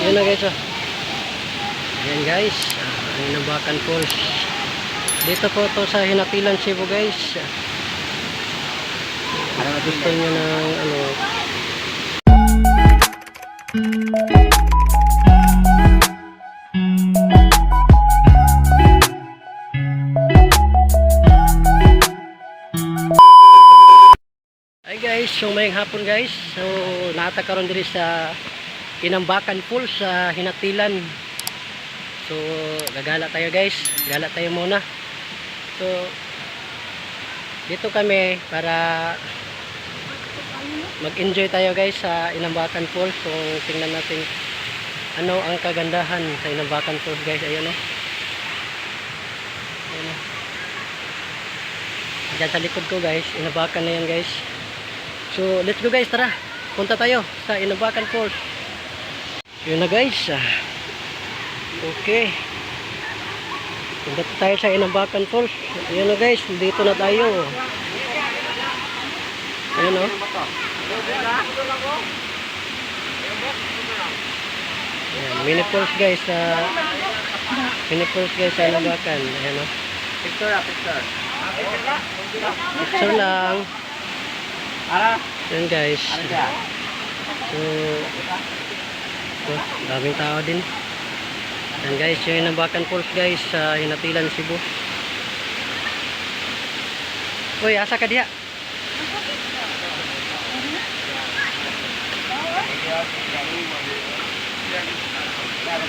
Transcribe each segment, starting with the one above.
Yun na guys, oh. Ayan guys, ang Inambakan Falls. Dito po to sa Hinapilan, Cebu guys. Gusto nyo ng ano. Hi guys, so mayang hapon guys. So natakaroon diri sa Inambakan Falls sa Hinatilan. So gagala tayo guys, gala tayo muna. So dito kami para mag-enjoy tayo guys sa Inambakan Falls. So tingnan natin ano ang kagandahan sa Inambakan Falls guys. Ayun oh. Ayun oh. Diyan sa likod ko guys, Inambakan na yan guys. So let's go guys, tara. Punta tayo sa Inambakan Falls. Yun na guys. Okay. Punta tayo sa Inambakan Falls. Ayan na guys, dito na tayo. Ayan o. Ayan, mini falls guys. Mini falls guys sa Inambakan. Ayan o. Picture lang. Ayan guys. So daming tao din. Ayan guys, yung Inambakan Falls guys sa Hinatilan, Cebu. Uy, asa ka diha?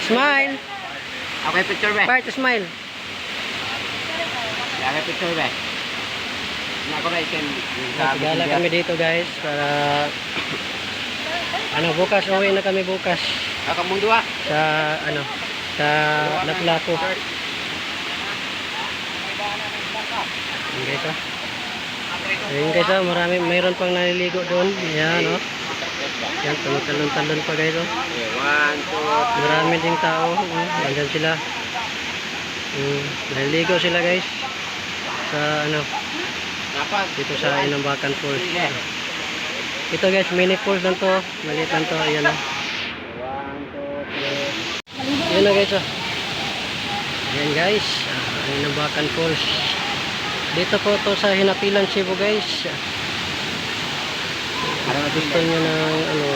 Smile. Okay, picture be. Part smile. Okay, picture be. Nako na ikin. Gala kami dito guys para ano bukas, uwi na kami bukas. Ako mong dua. Sa ano, sa Lapu-Lapu. Ayan guys oh. Ayan guys oh, mayroon pang naliligo doon. Ayan oh. Ayan, tumatalon-talon pa guys oh. Marami ding tao. Andyan sila. Naliligo sila guys. Sa ano, dito sa Inambakan Falls. Ito guys, mini falls lang to. Maliit lang to. Ayan oh. Ayan na guys oh. Ayan guys, Inambakan Falls. Dito po to sa Hinapilan, Cebu guys. Gusto nyo ng ano.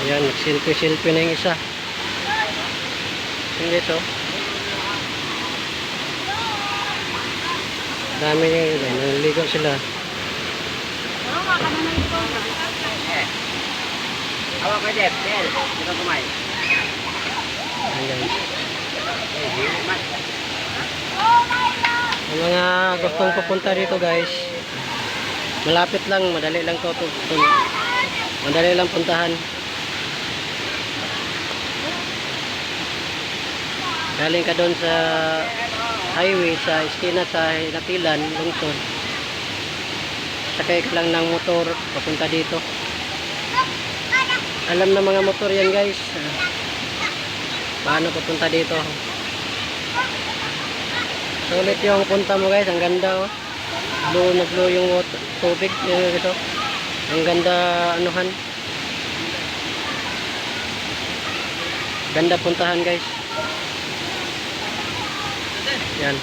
Ayan, selfie na yung isa. Ayan guys oh. Dami nyo, naliligo sila. Awak ka Jeff, Del. Dito kumain. Ayan guys. Ang mga gustong pupunta dito guys, malapit lang, madali lang to, madali lang puntahan. Galing ka doon sa highway, sa iskina sa Hinatilan, lungsod. Sakay ka lang ng motor papunta dito. Alam na mga motor yan guys, paano papunta dito. Sulit yung punta mo guys, ang ganda oh. Blue na blue yung water, tubig ito. Ang ganda anuhan. Ganda puntahan guys. Yan.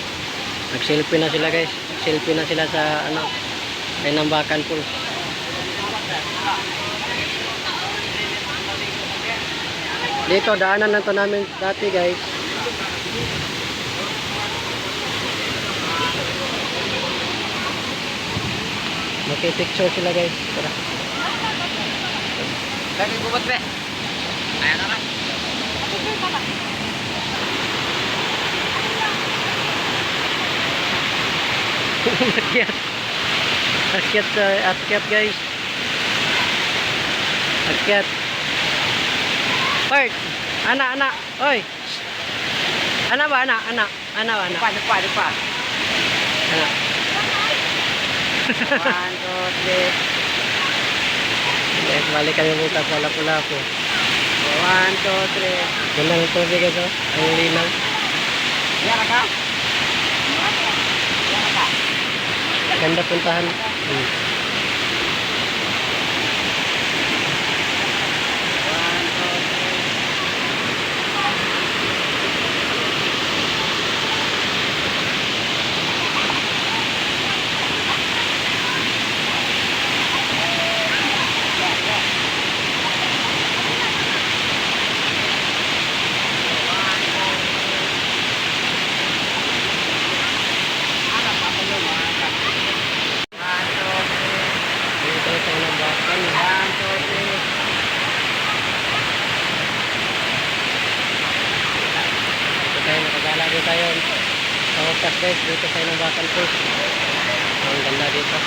Nag-selfie na sila guys. Selfie na sila sa ano, Inambakan Falls. Dito daanan na to namin dati guys. Picture sila guys. Tara. Lagi gubat be. Ayan na. Akyat guys. Akyat. Part. Ana. Oy. Ana ba? Ana. Depa. Ana. 1, 2, 3. Guys, balik kami bukas sa Lapu-Lapu. 1, 2, 3. Ganda ng tubig guys oh. Ang linaw. Yan ka? Ganda puntahan. Dito tayo sa wakas guys, dito sa Inambakan Falls. Ang ganda dito.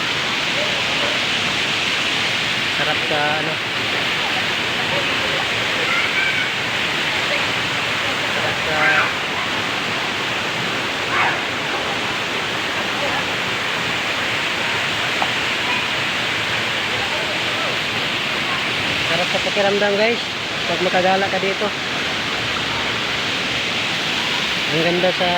Sarap sa ano. Sarap sa sarap sa pakiramdam guys pag makagala ka dito. Ang ganda sa